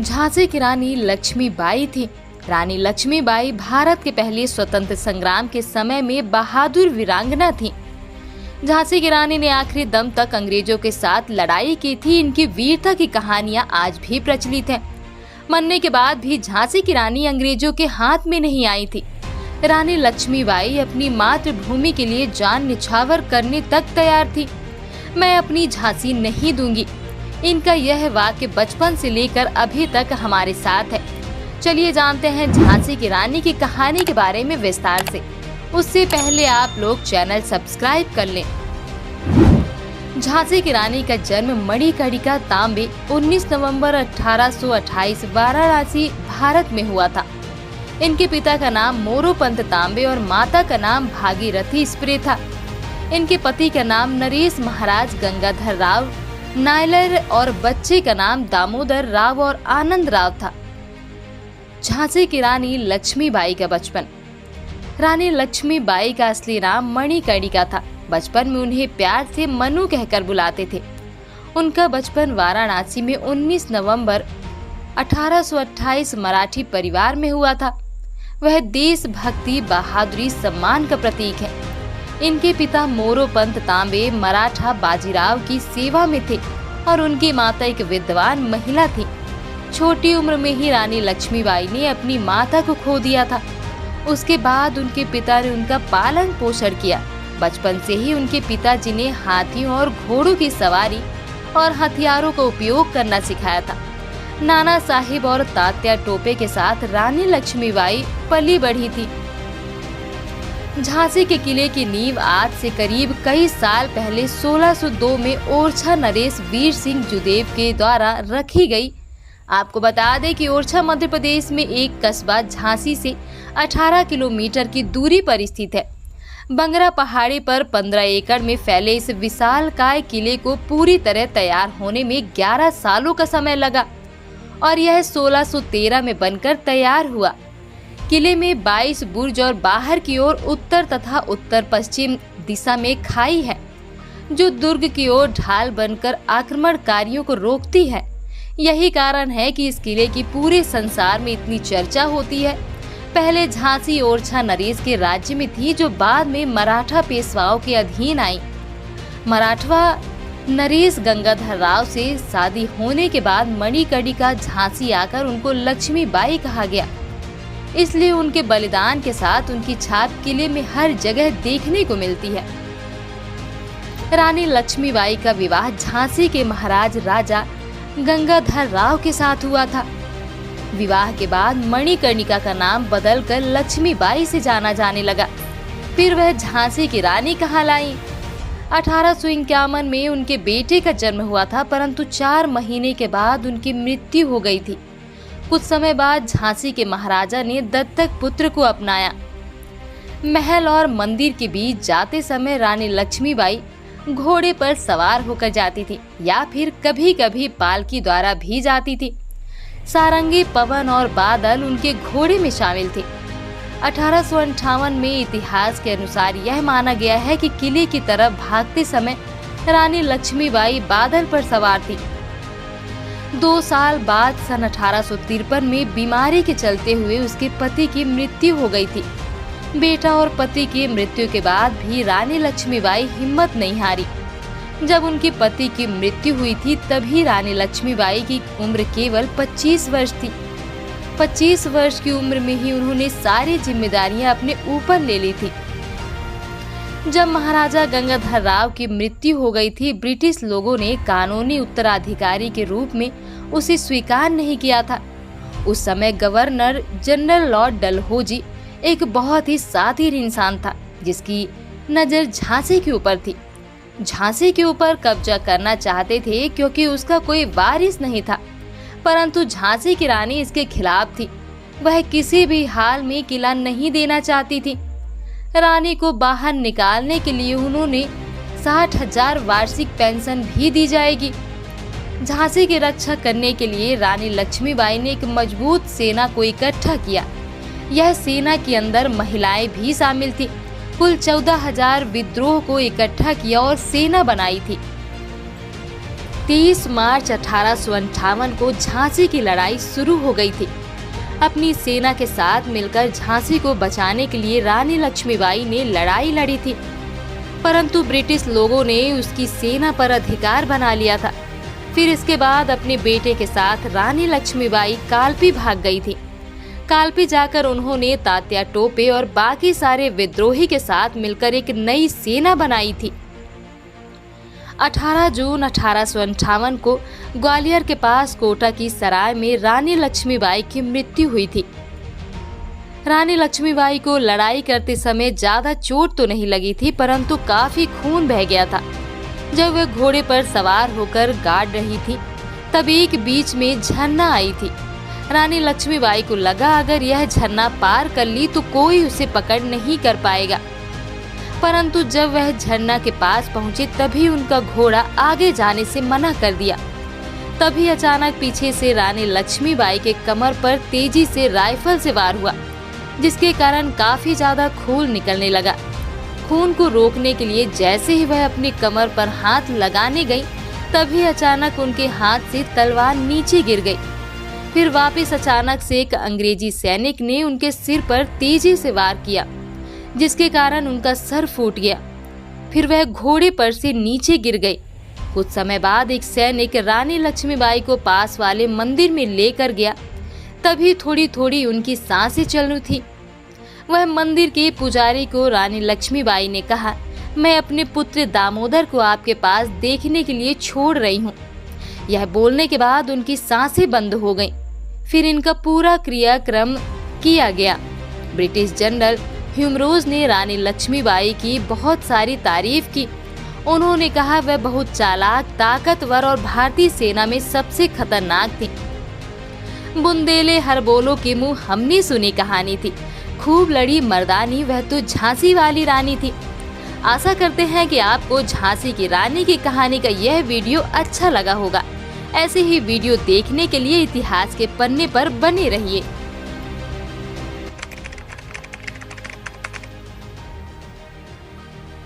झांसी की रानी लक्ष्मीबाई थी। रानी लक्ष्मीबाई भारत के पहले स्वतंत्र संग्राम के समय में बहादुर वीरांगना थी। झांसी की रानी ने आखिरी दम तक अंग्रेजों के साथ लड़ाई की थी। इनकी वीरता की कहानियां आज भी प्रचलित हैं। मरने के बाद भी झांसी की रानी अंग्रेजों के हाथ में नहीं आई थी। रानी लक्ष्मीबाई अपनी मातृभूमि के लिए जान निछावर करने तक तैयार थी। मैं अपनी झांसी नहीं दूंगी, इनका यह वाक्य बचपन से लेकर अभी तक हमारे साथ है। चलिए जानते हैं झांसी की रानी की कहानी के बारे में विस्तार से। उससे पहले आप लोग चैनल सब्सक्राइब कर लें। झांसी की रानी का जन्म मणिकर्णिका तांबे 19 नवंबर 1828 वाराणसी भारत में हुआ था। इनके पिता का नाम मोरोपंत तांबे और माता का नाम भागीरथी स्प्रे था। इनके पति का नाम नरेश महाराज गंगाधर राव नायलर और बच्चे का नाम दामोदर राव और आनंद राव था। झांसी की रानी लक्ष्मीबाई का बचपन। रानी लक्ष्मीबाई का असली नाम मणिकर्णिका था। बचपन में उन्हें प्यार से मनु कहकर बुलाते थे। उनका बचपन वाराणसी में 19 नवंबर 1828 मराठी परिवार में हुआ था। वह देशभक्ति, बहादुरी, सम्मान का प्रतीक है। इनके पिता मोरोपंत तांबे मराठा बाजीराव की सेवा में थे और उनकी माता एक विद्वान महिला थी। छोटी उम्र में ही रानी लक्ष्मीबाई ने अपनी माता को खो दिया था। उसके बाद उनके पिता ने उनका पालन पोषण किया। बचपन से ही उनके पिताजी ने हाथियों और घोड़ों की सवारी और हथियारों का उपयोग करना सिखाया था। नाना साहिब और तात्या टोपे के साथ रानी लक्ष्मीबाई पली बढ़ी थी। झांसी के किले की नींव आज से करीब कई साल पहले 1602 में ओरछा नरेश वीर सिंह जुदेव के द्वारा रखी गई। आपको बता दें कि ओरछा मध्य प्रदेश में एक कस्बा झांसी से 18 किलोमीटर की दूरी पर स्थित है। बंगरा पहाड़ी पर 15 एकड़ में फैले इस विशालकाय किले को पूरी तरह तैयार होने में 11 सालों का समय लगा और यह 1613 में बनकर तैयार हुआ। किले में 22 बुर्ज और बाहर की ओर उत्तर तथा उत्तर पश्चिम दिशा में खाई है, जो दुर्ग की ओर ढाल बनकर आक्रमणकारियों को रोकती है। यही कारण है कि इस किले की पूरे संसार में इतनी चर्चा होती है। पहले झांसी ओरछा नरेश के राज्य में थी, जो बाद में मराठा पेशवाओं के अधीन आई। मराठवा नरेश गंगाधर राव से शादी होने के बाद मणिकर्णिका झांसी आकर उनको लक्ष्मीबाई कहा गया। इसलिए उनके बलिदान के साथ उनकी छाप किले में हर जगह देखने को मिलती है। रानी लक्ष्मीबाई का विवाह झांसी के महाराज राजा गंगाधर राव के साथ हुआ था। विवाह के बाद मणिकर्णिका का नाम बदलकर लक्ष्मीबाई से जाना जाने लगा। फिर वह झांसी की रानी कहलाई। 1851 में उनके बेटे का जन्म हुआ था, परंतु 4 महीने के बाद उनकी मृत्यु हो गई थी। कुछ समय बाद झांसी के महाराजा ने दत्तक पुत्र को अपनाया। महल और मंदिर के बीच जाते समय रानी लक्ष्मीबाई घोड़े पर सवार होकर जाती थी या फिर कभी कभी पालकी द्वारा भी जाती थी। सारंगी, पवन और बादल उनके घोड़े में शामिल थे। 1858 में इतिहास के अनुसार यह माना गया है कि किले की तरफ भागते समय रानी लक्ष्मीबाई बादल पर सवार थी। 2 साल बाद सन 1853 में बीमारी के चलते हुए उसके पति की मृत्यु हो गई थी। बेटा और पति की मृत्यु के बाद भी रानी लक्ष्मीबाई हिम्मत नहीं हारी। जब उनके पति की मृत्यु हुई थी तभी रानी लक्ष्मीबाई की उम्र केवल 25 वर्ष थी। 25 वर्ष की उम्र में ही उन्होंने सारी जिम्मेदारियां अपने ऊपर ले ली थी। जब महाराजा गंगाधर राव की मृत्यु हो गई थी, ब्रिटिश लोगों ने कानूनी उत्तराधिकारी के रूप में उसे स्वीकार नहीं किया था। उस समय गवर्नर जनरल लॉर्ड डलहौजी एक बहुत ही शातिर इंसान था, जिसकी नजर झांसी के ऊपर थी। झांसी के ऊपर कब्जा करना चाहते थे क्योंकि उसका कोई वारिस नहीं था, परंतु झांसी की रानी इसके खिलाफ थी। वह किसी भी हाल में किला नहीं देना चाहती थी। रानी को बाहर निकालने के लिए उन्होंने 60,000 वार्षिक पेंशन भी दी जाएगी। झांसी की रक्षा करने के लिए रानी लक्ष्मीबाई ने एक मजबूत सेना को इकट्ठा किया। यह सेना के अंदर महिलाएं भी शामिल थी। कुल 14,000 विद्रोह को इकट्ठा किया और सेना बनाई थी। 23 मार्च 1858 को झांसी की लड़ाई शुरू हो गई थी। अपनी सेना के साथ मिलकर झांसी को बचाने के लिए रानी लक्ष्मीबाई ने लड़ाई लड़ी थी, परंतु ब्रिटिश लोगों ने उसकी सेना पर अधिकार बना लिया था। फिर इसके बाद अपने बेटे के साथ रानी लक्ष्मीबाई कालपी भाग गई थी। कालपी जाकर उन्होंने तात्या टोपे और बाकी सारे विद्रोही के साथ मिलकर एक नई सेना बनाई थी। 18 जून 1858 को ग्वालियर के पास कोटा की सराय में रानी लक्ष्मीबाई की मृत्यु हुई थी। रानी लक्ष्मीबाई को लड़ाई करते समय ज्यादा चोट तो नहीं लगी थी, परंतु काफी खून बह गया था। जब वह घोड़े पर सवार होकर गाड़ रही थी, तब एक बीच में झरना आई थी। रानी लक्ष्मीबाई को लगा अगर यह झरना पार कर ली तो कोई उसे पकड़ नहीं कर पाएगा, परंतु जब वह झरना के पास पहुंचे तभी उनका घोड़ा आगे जाने से मना कर दिया। तभी अचानक पीछे से रानी लक्ष्मीबाई के कमर पर तेजी से राइफल से वार हुआ, जिसके कारण काफी ज्यादा खून निकलने लगा। खून को रोकने के लिए जैसे ही वह अपनी कमर पर हाथ लगाने गई, तभी अचानक उनके हाथ से तलवार नीचे गिर गई। फिर वापस अचानक से एक अंग्रेजी सैनिक ने उनके सिर पर तेजी से वार किया, जिसके कारण उनका सर फूट गया। फिर वह घोड़े पर से नीचे गिर गए। कुछ समय बाद एक सैनिक रानी लक्ष्मीबाई को पास वाले मंदिर में लेकर गया। तभी थोड़ी थोड़ी उनकी सांसें चल रही थी। वह मंदिर के पुजारी को रानी लक्ष्मीबाई ने कहा, मैं अपने पुत्र दामोदर को आपके पास देखने के लिए छोड़ रही हूँ। यह बोलने के बाद उनकी सांसें बंद हो गईं। फिर इनका पूरा क्रियाक्रम किया गया। ब्रिटिश जनरल ह्यूमरोज ने रानी लक्ष्मीबाई की बहुत सारी तारीफ की। उन्होंने कहा वह बहुत चालाक, ताकतवर और भारतीय सेना में सबसे खतरनाक थी। बुंदेले हरबोलों के मुंह हमने सुनी कहानी थी। खूब लड़ी मर्दानी, वह तो झांसी वाली रानी थी। आशा करते हैं कि आपको झांसी की रानी की कहानी का यह वीडियो अच्छा लगा होगा। ऐसे ही वीडियो देखने के लिए इतिहास के पन्ने पर बने रहिए।